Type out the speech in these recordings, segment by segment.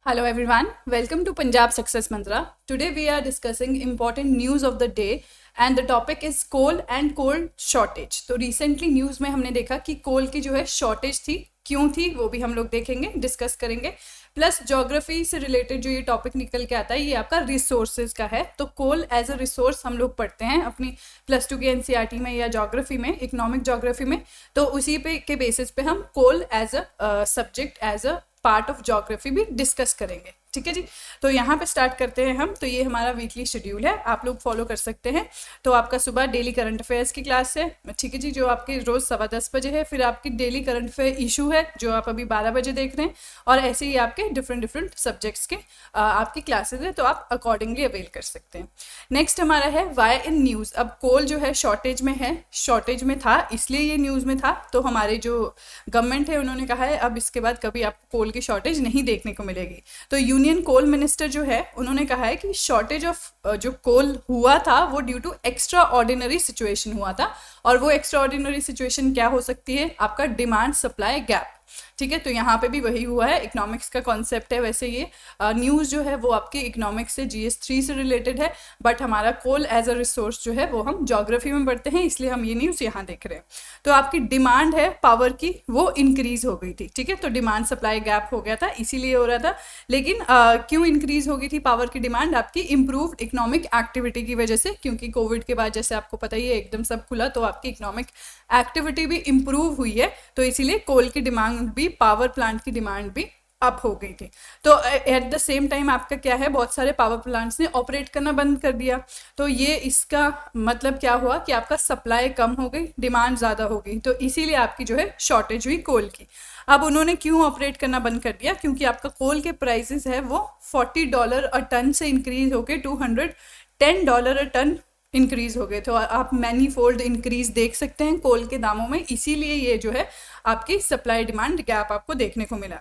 Hello everyone, welcome to Punjab Success Mantra. Today we are discussing important news of the day and the topic is coal and coal shortage. तो recently news में हमने देखा कि coal की जो है shortage थी, क्यों थी वो भी हम लोग देखेंगे, डिस्कस करेंगे. प्लस ज्योग्राफी से रिलेटेड जो ये टॉपिक निकल के आता है ये आपका रिसोर्सेज का है. तो कोल एज अ रिसोर्स हम लोग पढ़ते हैं अपनी +2 के एनसीईआरटी में या ज्योग्राफी में, इकोनॉमिक ज्योग्राफी में. तो उसी पे के बेसिस पे हम coal as a subject, as a part of geography भी डिस्कस करेंगे. ठीक है जी. तो यहाँ पे स्टार्ट करते हैं हम. तो ये हमारा वीकली शेड्यूल है, आप लोग फॉलो कर सकते हैं. तो आपका सुबह डेली करंट अफेयर्स की क्लास है, ठीक है जी, जो आपकी रोज़ 10:15 बजे है. फिर आपकी डेली करंट अफेयर इशू है जो आप अभी 12 बजे देख रहे हैं. और ऐसे ही आपके डिफरेंट सब्जेक्ट्स के आपकी क्लासेज है, तो आप अकॉर्डिंगली अवेल कर सकते हैं. नेक्स्ट हमारा है वाई इन न्यूज़. अब कोल जो है शॉर्टेज में है, शॉर्टेज में था इसलिए ये न्यूज़ में था. तो हमारे जो गवर्नमेंट है उन्होंने कहा है अब इसके बाद कभी आपको कोल की शॉर्टेज नहीं देखने को मिलेगी. तो यूनियन कोल मिनिस्टर जो है उन्होंने कहा है कि शॉर्टेज ऑफ जो कोल हुआ था वो due to extraordinary situation हुआ था. और वो एक्स्ट्रा ऑर्डिनरी सिचुएशन क्या हो सकती है? आपका डिमांड सप्लाई गैप. ठीक है. तो यहाँ पे भी वही हुआ है, इकोनॉमिक्स का कॉन्सेप्ट है. वैसे ये न्यूज़ जो है वो आपकी इकोनॉमिक्स से GS3 से रिलेटेड है, बट हमारा कोल एज अ रिसोर्स जो है वो हम ज्योग्राफी में पढ़ते हैं, इसलिए हम ये न्यूज़ यहाँ देख रहे हैं. तो आपकी डिमांड है पावर की वो इंक्रीज हो गई थी. ठीक है. तो डिमांड सप्लाई गैप हो गया था, इसीलिए हो रहा था. लेकिन क्यों इंक्रीज हो गई थी पावर की डिमांड? आपकी इम्प्रूव्ड इकोनॉमिक एक्टिविटी की वजह से, क्योंकि कोविड के बाद जैसे आपको पता ही है एकदम सब खुला, तो आपकी इकोनॉमिक एक्टिविटी भी इम्प्रूव हुई है. तो इसीलिए कोल की डिमांड भी, पावर प्लांट की डिमांड भी अप हो गई थी. तो एट द सेम टाइम आपका क्या है, बहुत सारे पावर प्लांट्स ने ऑपरेट करना बंद कर दिया. तो ये इसका मतलब क्या हुआ कि आपका सप्लाई कम हो गई, डिमांड ज़्यादा हो गई. तो इसीलिए आपकी जो है शॉर्टेज हुई कोल की. अब उन्होंने क्यों ऑपरेट करना बंद कर दिया? क्योंकि आपका कोल के प्राइसेस है वो $40 अ टन से इंक्रीज होकर $210 अ टन इंक्रीज हो गए. तो आप मैनी फोल्ड इंक्रीज देख सकते हैं कोल के दामों में, इसीलिए ये जो है आपकी सप्लाई डिमांड गैप आपको देखने को मिला.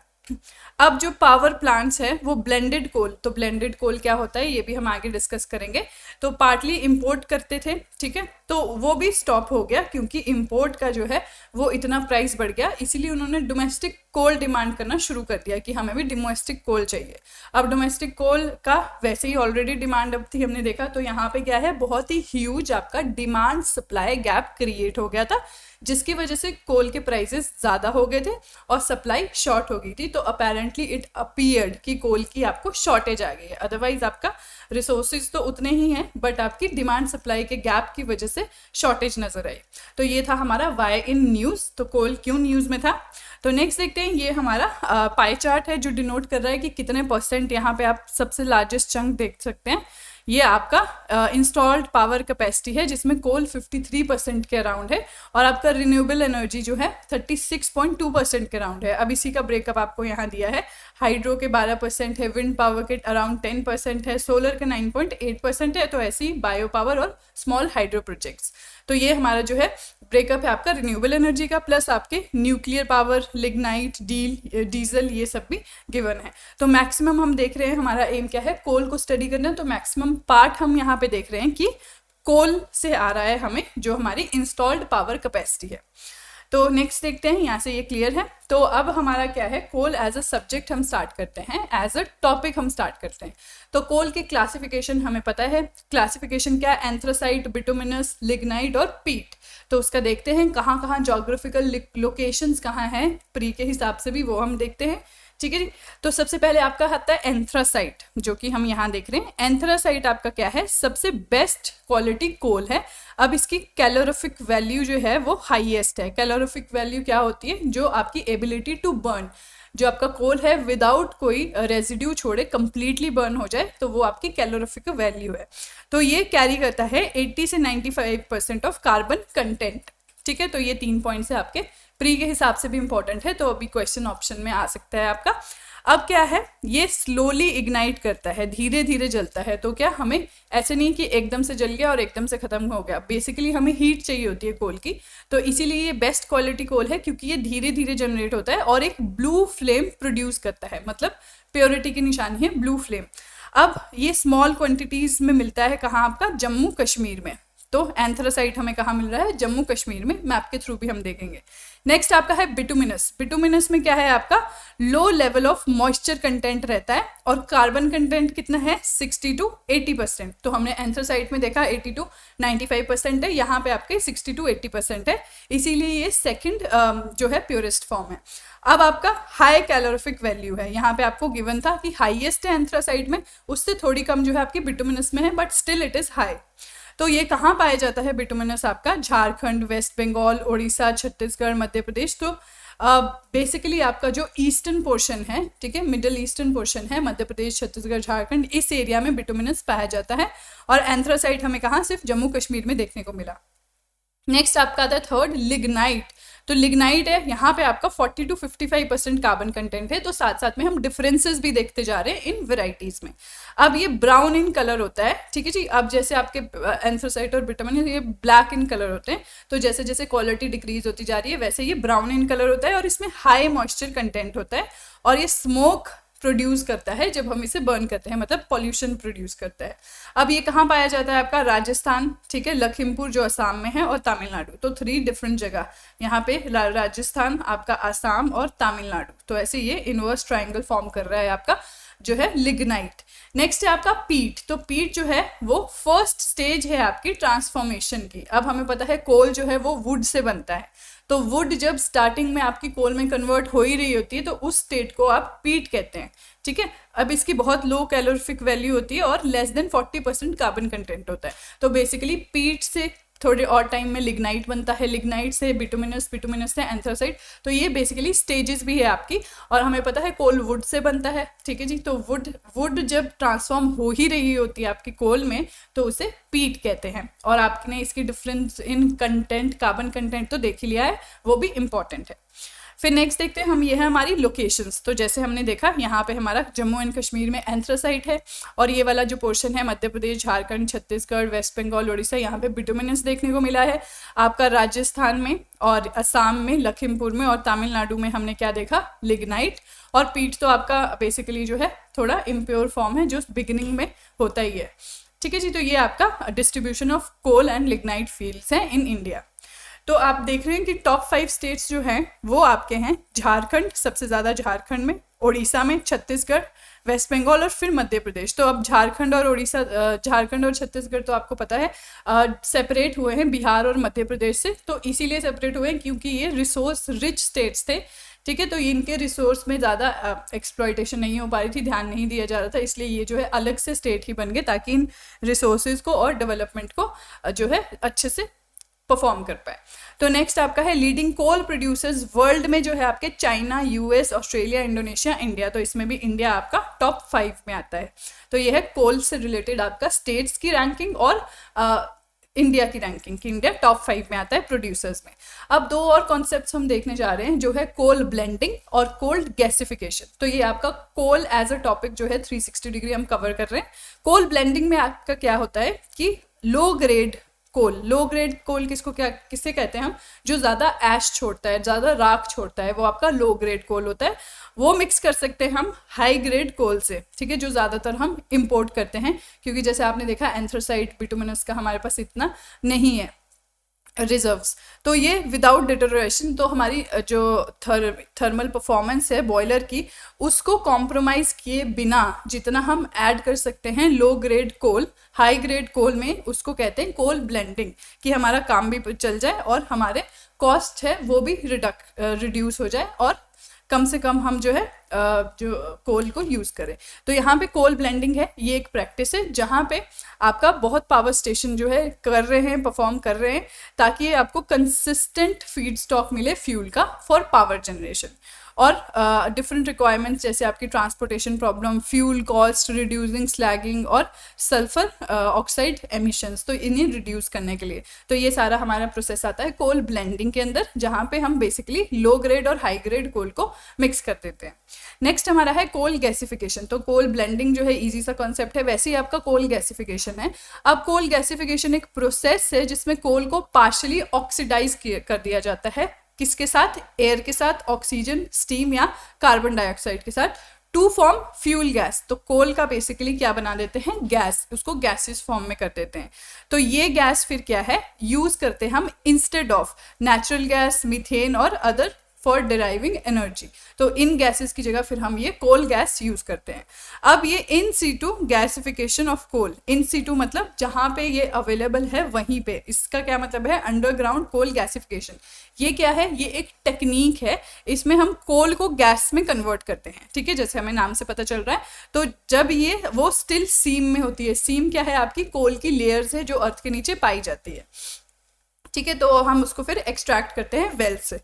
अब जो पावर प्लांट्स है वो ब्लेंडेड कोल. तो ब्लेंडेड कोल क्या होता है ये भी हम आगे डिस्कस करेंगे. तो पार्टली इंपोर्ट करते थे, ठीक है, तो वो भी स्टॉप हो गया क्योंकि इंपोर्ट का जो है वो इतना प्राइस बढ़ गया. इसीलिए उन्होंने डोमेस्टिक कोल डिमांड करना शुरू कर दिया कि हमें भी डोमेस्टिक कोल चाहिए. अब डोमेस्टिक कोल का वैसे ही ऑलरेडी डिमांड अब थी, हमने देखा. तो यहाँ पे क्या है, बहुत ही ह्यूज आपका डिमांड सप्लाई गैप क्रिएट हो गया था, जिसकी वजह से कोल के प्राइसेस ज़्यादा हो गए थे और सप्लाई शॉर्ट हो गई थी. तो अपेरेंटली इट अपीयर्ड कि कोल की आपको शॉर्टेज आ गई है. अदरवाइज आपका रिसोर्सेज तो उतने ही हैं, बट आपकी डिमांड सप्लाई के गैप की वजह से शॉर्टेज नज़र आई. तो ये था हमारा वाई इन न्यूज़. तो कोल क्यों न्यूज़ में था. तो नेक्स्ट देखते हैं, ये हमारा पाई चार्ट है जो डिनोट कर रहा है कि कितने %. यहाँ पे आप सबसे लार्जेस्ट चंक देख सकते हैं. ये आपका इंस्टॉल्ड पावर कैपेसिटी है जिसमें कोल 53% के अराउंड है और आपका रिन्यूएबल एनर्जी जो है 36.2% के अराउंड है. अब इसी का ब्रेकअप आपको यहाँ दिया है. हाइड्रो के 12% है, विंड पावर के अराउंड 10% है, सोलर के 9.8% है. तो ऐसी बायो पावर और स्मॉल हाइड्रो प्रोजेक्ट्स. तो ये हमारा जो है ब्रेकअप है आपका रिन्यूएबल एनर्जी का, प्लस आपके न्यूक्लियर पावर, लिग्नाइट, डीजल, ये सब भी गिवन है. तो मैक्सिमम हम देख रहे हैं, हमारा एम क्या है, कोल को स्टडी करना. तो मैक्सिमम पार्ट हम यहाँ पे देख रहे हैं कि कोल से आ रहा है हमें, जो हमारी इंस्टॉल्ड पावर कैपेसिटी है. तो नेक्स्ट देखते हैं, यहाँ से ये क्लियर है. तो अब हमारा क्या है, कोल एज अ सब्जेक्ट हम स्टार्ट करते हैं, एज अ टॉपिक हम स्टार्ट करते हैं. तो कोल के क्लासिफिकेशन हमें पता है. क्लासिफिकेशन क्या है, एंथ्रासाइट, बिटुमिनस, लिग्नाइट और पीट. तो उसका देखते हैं कहाँ कहाँ जोग्राफिकल लोकेशंस कहाँ हैं प्री के हिसाब से भी, वो हम देखते हैं. ठीक है जी. तो सबसे पहले आपका आता है एंथ्रासाइट, जो कि हम यहाँ देख रहे हैं. एंथ्रासाइट आपका क्या है, सबसे बेस्ट क्वालिटी कोल है. अब इसकी कैलोरीफिक वैल्यू जो है वो हाईएस्ट है. कैलोरीफिक वैल्यू क्या होती है, जो आपकी एबिलिटी टू बर्न, जो आपका कोल है विदाउट कोई रेजिड्यू छोड़े कंप्लीटली बर्न हो जाए, तो वो आपकी कैलोरीफिक वैल्यू है. तो ये कैरी करता है 80 से 95% ऑफ कार्बन कंटेंट. ठीक है. तो ये 3 पॉइंट्स है आपके प्री के हिसाब से भी इंपॉर्टेंट है, तो अभी क्वेश्चन ऑप्शन में आ सकता है आपका. अब क्या है, ये स्लोली इग्नाइट करता है, धीरे धीरे जलता है. तो क्या हमें ऐसे नहीं कि एकदम से जल गया और एकदम से ख़त्म हो गया. बेसिकली हमें हीट चाहिए होती है कोल की. तो इसीलिए ये बेस्ट क्वालिटी कोल है, क्योंकि ये धीरे धीरे जनरेट होता है और एक ब्लू फ्लेम प्रोड्यूस करता है. मतलब प्योरिटी की निशानी है ब्लू फ्लेम. अब ये स्मॉल क्वान्टिटीज़ में मिलता है कहाँ, आपका जम्मू कश्मीर में. तो एंथ्रासाइट हमें कहाँ मिल रहा है, जम्मू कश्मीर में, मैप के थ्रू भी हम देखेंगे। नेक्स्ट आपका है बिटुमिनस। बिटुमिनस में क्या है आपका, low level of moisture content रहता है और कार्बन कंटेंट कितना है, 60 to 80%। तो हमने एंथ्रासाइट में देखा 80 to 95% है, यहाँ पे आपके 60 to 80% है, इसीलिए ये सेकंड जो है प्योरेस्ट फॉर्म है। अब आपका हाई कैलोरीफिक वैल्यू है, यहाँ पे आपको गिवन था कि हाईएस्ट है एंथ्रासाइट में, उससे थोड़ी कम जो है आपकी बिटुमिनस में है, but still it is high. तो ये कहाँ पाया जाता है बिटुमिनस, आपका झारखंड, वेस्ट बंगाल, उड़ीसा, छत्तीसगढ़, मध्य प्रदेश। तो बेसिकली आपका जो ईस्टर्न पोर्शन है, ठीक है, मिडिल ईस्टर्न पोर्शन है, मध्य प्रदेश, छत्तीसगढ़, झारखंड, इस एरिया में बिटुमिनस पाया जाता है। और एंथ्रासाइट हमें कहाँ, सिर्फ जम्मू कश्मीर में देखने को मिला। नेक्स्ट आपका आता है थर्ड, लिग्नाइट। तो लिग्नाइट है, यहाँ पे आपका 40 to 55% कार्बन कंटेंट है। तो साथ साथ में हम डिफरेंसेस भी देखते जा रहे हैं इन वेराइटीज में। अब ये ब्राउन इन कलर होता है, ठीक है जी। अब जैसे आपके एंथ्रासाइट और बिटुमिनस ये ब्लैक इन कलर होते हैं, तो जैसे जैसे क्वालिटी डिक्रीज होती जा रही है वैसे ये ब्राउन इन कलर होता है और इसमें हाई मॉइस्चर कंटेंट होता है और ये स्मोक प्रोड्यूस करता है जब हम इसे बर्न करते हैं, मतलब पॉल्यूशन प्रोड्यूस करता है। अब ये कहाँ पाया जाता है आपका, राजस्थान, ठीक है, लखीमपुर जो असम में है, और तमिलनाडु। तो 3 डिफरेंट जगह यहाँ पे, राजस्थान, आपका असम और तमिलनाडु। तो ऐसे ये इनवर्स ट्रायंगल फॉर्म कर रहा है आपका जो है लिग्नाइट। नेक्स्ट है आपका पीट। तो पीट जो है वो फर्स्ट स्टेज है आपकी ट्रांसफॉर्मेशन की। अब हमें पता है कोल जो है वो वुड से बनता है, तो वुड जब स्टार्टिंग में आपकी कोल में कन्वर्ट हो ही रही होती है तो उस स्टेट को आप पीट कहते हैं, ठीक है। अब इसकी बहुत लो कैलोरीफिक वैल्यू होती है और लेस देन 40% कार्बन कंटेंट होता है। तो बेसिकली पीट से थोड़े और टाइम में लिग्नाइट बनता है, लिग्नाइट से बिटुमिनस, बिटुमिनस से एंथ्रासाइट। तो ये बेसिकली स्टेजेस भी है आपकी। और हमें पता है कोल वुड से बनता है, ठीक है जी। तो वुड जब ट्रांसफॉर्म हो ही रही होती है आपकी कोल में तो उसे पीट कहते हैं। और आपने इसकी difference in content, carbon content तो देख ही लिया है, वो भी इंपॉर्टेंट है। फिर नेक्स्ट देखते हैं हम, ये है हमारी लोकेशंस। तो जैसे हमने देखा यहाँ पे हमारा जम्मू एंड कश्मीर में एंथ्रासाइट है और ये वाला जो पोर्शन है मध्य प्रदेश, झारखंड, छत्तीसगढ़, वेस्ट बंगाल, उड़ीसा, यहाँ पे बिटुमिनस देखने को मिला है। आपका राजस्थान में और असम में, लखीमपुर में और तमिलनाडु में हमने क्या देखा, लिग्नाइट। और पीट तो आपका बेसिकली जो है थोड़ा इम्प्योर फॉर्म है जो बिगिनिंग में होता ही है, ठीक है जी। तो ये आपका distribution of coal and lignite fields हैं इन इंडिया। तो आप देख रहे हैं कि टॉप 5 स्टेट्स जो हैं वो आपके हैं झारखंड, सबसे ज़्यादा झारखंड में, उड़ीसा में, छत्तीसगढ़, वेस्ट बंगाल और फिर मध्य प्रदेश। तो अब झारखंड और उड़ीसा, झारखंड और छत्तीसगढ़ तो आपको पता है सेपरेट हुए हैं बिहार और मध्य प्रदेश से। तो इसीलिए सेपरेट हुए हैं क्योंकि ये रिसोर्स रिच स्टेट्स थे, ठीक है। तो इनके रिसोर्स में ज़्यादा एक्सप्लॉयटेशन नहीं हो पा रही थी, ध्यान नहीं दिया जा रहा था, इसलिए ये जो है अलग से स्टेट ही बन गए ताकि इन रिसोर्सेज को और डेवलपमेंट को जो है अच्छे से परफॉर्म कर पाए। तो नेक्स्ट आपका है लीडिंग कोल प्रोड्यूसर्स वर्ल्ड में जो है आपके China, US, Australia, Indonesia, India. तो इसमें भी इंडिया आपका टॉप 5 में आता है। तो ये है कोल से रिलेटेड आपका स्टेट्स की रैंकिंग और इंडिया की रैंकिंग की। इंडिया टॉप 5 में आता है प्रोड्यूसर्स में। अब 2 और कॉन्सेप्ट्स हम देखने जा रहे हैं जो है कोल ब्लेंडिंग और कोल गैसिफिकेशन। तो ये आपका कोल एज अ टॉपिक जो है 360 डिग्री हम कवर कर रहे हैं। कोल ब्लेंडिंग में आपका क्या होता है कि लो ग्रेड कोल, लो ग्रेड कोल किससे कहते हैं हम, जो ज़्यादा ऐश छोड़ता है, ज़्यादा राख छोड़ता है, वो आपका लो ग्रेड कोल होता है। वो मिक्स कर सकते हैं हम हाई ग्रेड कोल से, ठीक है, जो ज़्यादातर हम इंपोर्ट करते हैं क्योंकि जैसे आपने देखा एंथ्रासाइट, बिटुमिनस का हमारे पास इतना नहीं है रिजर्व्स। तो ये विदाउट डिटोरेशन, तो हमारी जो थर्मल परफॉर्मेंस है बॉयलर की उसको कॉम्प्रोमाइज़ किए बिना जितना हम ऐड कर सकते हैं लो ग्रेड कोल हाई ग्रेड कोल में, उसको कहते हैं कोल ब्लेंडिंग, कि हमारा काम भी चल जाए और हमारे कॉस्ट है वो भी रिड्यूस हो जाए और कम से कम हम जो है जो कोल को यूज़ करें। तो यहाँ पे कोल ब्लेंडिंग है, ये एक प्रैक्टिस है जहाँ पे आपका बहुत पावर स्टेशन जो है कर रहे हैं, परफॉर्म कर रहे हैं ताकि आपको कंसिस्टेंट फीड स्टॉक मिले फ्यूल का फॉर पावर जनरेशन। और डिफरेंट रिक्वायरमेंट्स जैसे आपकी transportation problem, fuel cost, reducing slagging और सल्फर ऑक्साइड एमिशंस, तो इन्हें रिड्यूस करने के लिए तो ये सारा हमारा प्रोसेस आता है कोल ब्लेंडिंग के अंदर, जहाँ पे हम बेसिकली लो ग्रेड और हाई ग्रेड कोल को मिक्स कर देते हैं। नेक्स्ट हमारा है कोल गैसिफिकेशन। तो कोल ब्लेंडिंग जो है इजी सा कॉन्सेप्ट है, वैसे ही आपका कोल गैसिफिकेशन है। अब कोल गैसिफिकेशन एक प्रोसेस है जिसमें कोल को पार्शली ऑक्सीडाइज कर दिया जाता है, किसके साथ, एयर के साथ, ऑक्सीजन, स्टीम या कार्बन डाइऑक्साइड के साथ, टू फॉर्म फ्यूल गैस। तो कोल का बेसिकली क्या बना देते हैं, गैस, उसको गैसेस फॉर्म में कर देते हैं। तो ये गैस फिर क्या है, यूज करते हैं हम instead of natural gas, methane और अदर फॉर डिराइविंग एनर्जी। तो इन गैसेस की जगह फिर हम ये कोल गैस यूज करते हैं। अब ये in situ gasification of coal, in situ मतलब जहाँ पे ये अवेलेबल है वहीं पे, इसका क्या मतलब है, अंडरग्राउंड कोल गैसिफिकेशन। ये क्या है, ये एक टेक्निक है, इसमें हम कोल को गैस में कन्वर्ट करते हैं, ठीक है, जैसे हमें नाम से पता चल रहा है। तो जब ये वो स्टिल सीम में होती है, सीम क्या है, आपकी कोल की लेयर्स है जो अर्थ के नीचे पाई जाती है, ठीक है। तो हम उसको फिर एक्सट्रैक्ट करते हैं वेल से,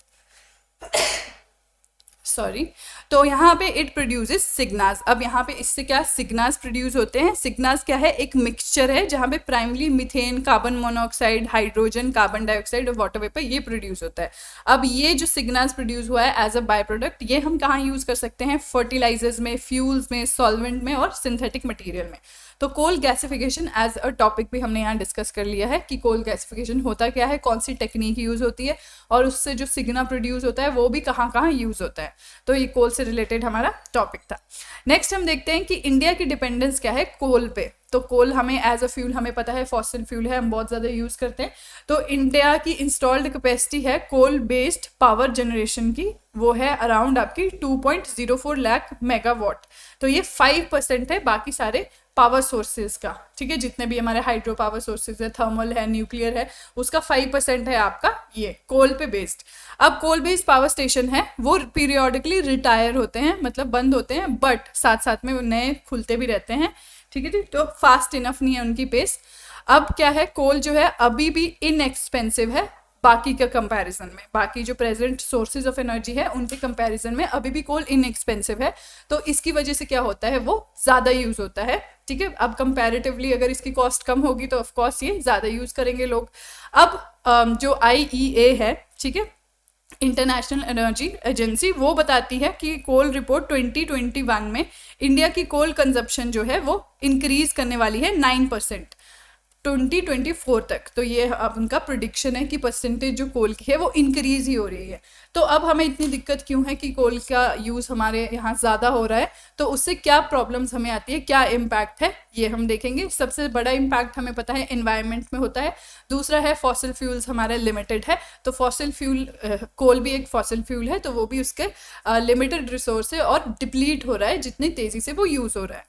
सॉरी। तो यहाँ पे इट प्रोड्यूसेस सिग्नास। अब यहाँ पे इससे क्या सिग्नास प्रोड्यूस होते हैं। सिग्नास क्या है, एक मिक्सचर है जहाँ पे primary methane, carbon monoxide, hydrogen, carbon dioxide और वाटर वेपर ये प्रोड्यूस होता है। अब ये जो सिग्नास प्रोड्यूस हुआ है एज अ बाय प्रोडक्ट, ये हम कहाँ यूज कर सकते हैं, फर्टिलाइजर्स में, फ्यूल्स में, सॉल्वेंट में और सिंथेटिक मटीरियल में। तो coal gasification as a topic भी हमने यहाँ डिस्कस कर लिया है कि कोल गैसिफिकेशन होता क्या है, कौन सी टेक्निक यूज होती है और उससे जो सिग्ना प्रोड्यूस होता है वो भी कहाँ कहाँ यूज होता है। तो ये कोल से रिलेटेड हमारा टॉपिक था। नेक्स्ट हम देखते हैं कि इंडिया की डिपेंडेंस क्या है कोल पे। तो कोल हमें एज अ फ्यूल हमें पता है फॉसिल फ्यूल है, हम बहुत ज़्यादा यूज़ करते हैं। तो इंडिया की इंस्टॉल्ड कैपेसिटी है कोल बेस्ड पावर जनरेशन की, वो है अराउंड आपकी 2.04 लाख मेगावाट। तो ये 5% है बाकी सारे पावर सोर्सेज का, ठीक है, जितने भी हमारे हाइड्रो पावर सोर्सेज है, थर्मल है, न्यूक्लियर है, उसका 5% है आपका ये कोल पे बेस्ड। अब कोल बेस्ड पावर स्टेशन है वो पीरियोडिकली रिटायर होते हैं, मतलब बंद होते हैं, बट साथ साथ में वो नए खुलते भी रहते हैं, ठीक है। तो फास्ट इनफ नहीं है उनकी पेस। अब क्या है, कोल जो है अभी भी इनएक्सपेंसिव है बाकी के कंपैरिजन में, बाकी जो प्रेजेंट सोर्सेज ऑफ एनर्जी है उनके कंपैरिजन में अभी भी कोल इनएक्सपेंसिव है। तो इसकी वजह से क्या होता है, वो ज़्यादा यूज़ होता है, ठीक है। अब कंपैरेटिवली अगर इसकी कॉस्ट कम होगी तो ऑफकोर्स ये ज़्यादा यूज़ करेंगे लोग। अब जो IEA है, ठीक है, इंटरनेशनल एनर्जी एजेंसी, वो बताती है कि कोल रिपोर्ट 2021 में इंडिया की कोल कंजप्शन जो है वो इंक्रीज करने वाली है 9% 2024 तक। तो ये अब उनका प्रिडिक्शन है कि परसेंटेज जो कोल की है वो इंक्रीज ही हो रही है। तो अब हमें इतनी दिक्कत क्यों है कि कोल का यूज़ हमारे यहाँ ज़्यादा हो रहा है, तो उससे क्या प्रॉब्लम्स हमें आती है, क्या इम्पैक्ट है, ये हम देखेंगे। सबसे बड़ा इम्पैक्ट हमें पता है एनवायरनमेंट में होता है। दूसरा है फॉसिल फ्यूल्स हमारे लिमिटेड है, तो फॉसिल फ्यूल कोल भी एक फॉसिल फ्यूल है, तो वो भी उसके लिमिटेड रिसोर्स है और डिप्लीट हो रहा है जितनी तेज़ी से वो यूज़ हो रहा है।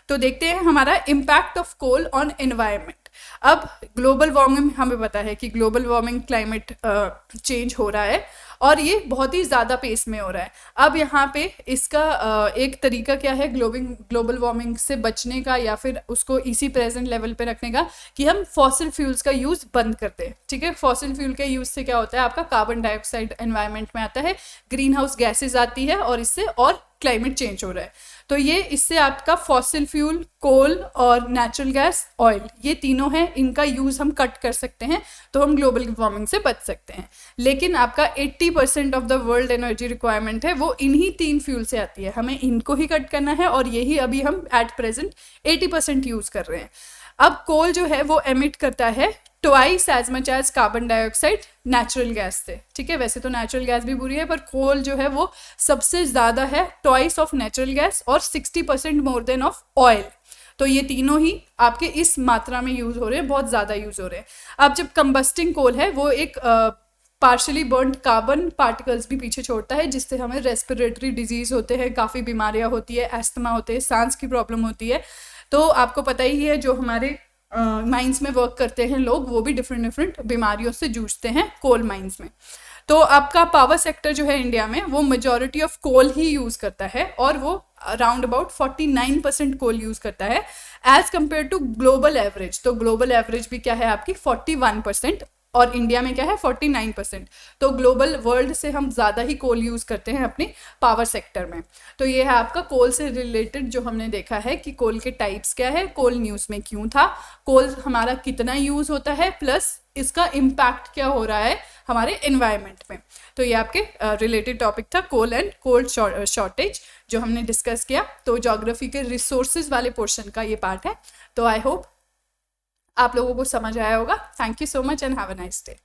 तो देखते हैं हमारा impact of coal on environment. अब ग्लोबल वार्मिंग हमें पता है कि ग्लोबल वार्मिंग क्लाइमेट चेंज हो रहा है और ये बहुत ही ज़्यादा पेस में हो रहा है। अब यहाँ पे इसका एक तरीका क्या है ग्लोबल वार्मिंग से बचने का या फिर उसको इसी प्रेजेंट लेवल पे रखने का, कि हम फॉसिल फ्यूल्स का यूज़ बंद करते हैं, ठीक है। फॉसिल फ्यूल के यूज़ से क्या होता है, आपका कार्बन डाइऑक्साइड एनवायरनमेंट में आता है, ग्रीन हाउस गैसेज आती है और इससे और क्लाइमेट चेंज हो रहा है। तो ये इससे आपका फॉसिल फ्यूल, कोल और नेचुरल गैस, ऑयल, ये तीनों हैं, इनका यूज़ हम कट कर सकते हैं, तो हम ग्लोबल वार्मिंग से बच सकते हैं। लेकिन आपका 80% of the world energy requirement है वो इन्हीं 3 फ्यूल से आती है, हमें इनको ही कट करना है और यही अभी हम एट प्रेजेंट 80% यूज़ कर रहे हैं। अब कोल जो है वो एमिट करता है twice as much as carbon dioxide natural gas से, ठीक है। वैसे तो नेचुरल गैस भी बुरी है, पर कोल जो है वो सबसे ज़्यादा है, ट्वाइस ऑफ नेचुरल गैस और 60% मोर देन ऑफ ऑयल। तो ये तीनों ही आपके इस मात्रा में यूज़ हो रहे हैं, बहुत ज़्यादा यूज़ हो रहे हैं। अब जब कंबस्टिंग कोल है वो एक पार्शली बर्न्ड कार्बन पार्टिकल्स भी पीछे छोड़ता है, जिससे हमें रेस्पिरेटरी डिजीज़ होते हैं, काफ़ी बीमारियाँ होती है, एस्थमा होते हैं, सांस की प्रॉब्लम होती है। तो आपको पता ही है जो हमारे माइंस में वर्क करते हैं लोग, वो भी डिफरेंट बीमारियों से जूझते हैं कोल माइंस में। तो आपका पावर सेक्टर जो है इंडिया में वो मेजॉरिटी ऑफ कोल ही यूज़ करता है और वो अराउंड अबाउट 49% कोल यूज़ करता है as compare to global average. तो ग्लोबल एवरेज भी क्या है आपकी 41% और इंडिया में क्या है 49%। तो ग्लोबल वर्ल्ड से हम ज़्यादा ही कोल यूज़ करते हैं अपनी पावर सेक्टर में। तो ये है आपका कोल से रिलेटेड जो हमने देखा है कि कोल के टाइप्स क्या है, कोल न्यूज़ में क्यों था, कोल हमारा कितना यूज़ होता है, प्लस इसका इम्पैक्ट क्या हो रहा है हमारे एनवायरनमेंट में। तो ये आपके रिलेटेड टॉपिक था कोल एंड कोल शॉर्टेज जो हमने डिस्कस किया। तो ज्योग्राफी के रिसोर्सेज वाले पोर्शन का ये पार्ट है। तो आई होप आप लोगों को समझ आया होगा। Thank you so much and have a nice day.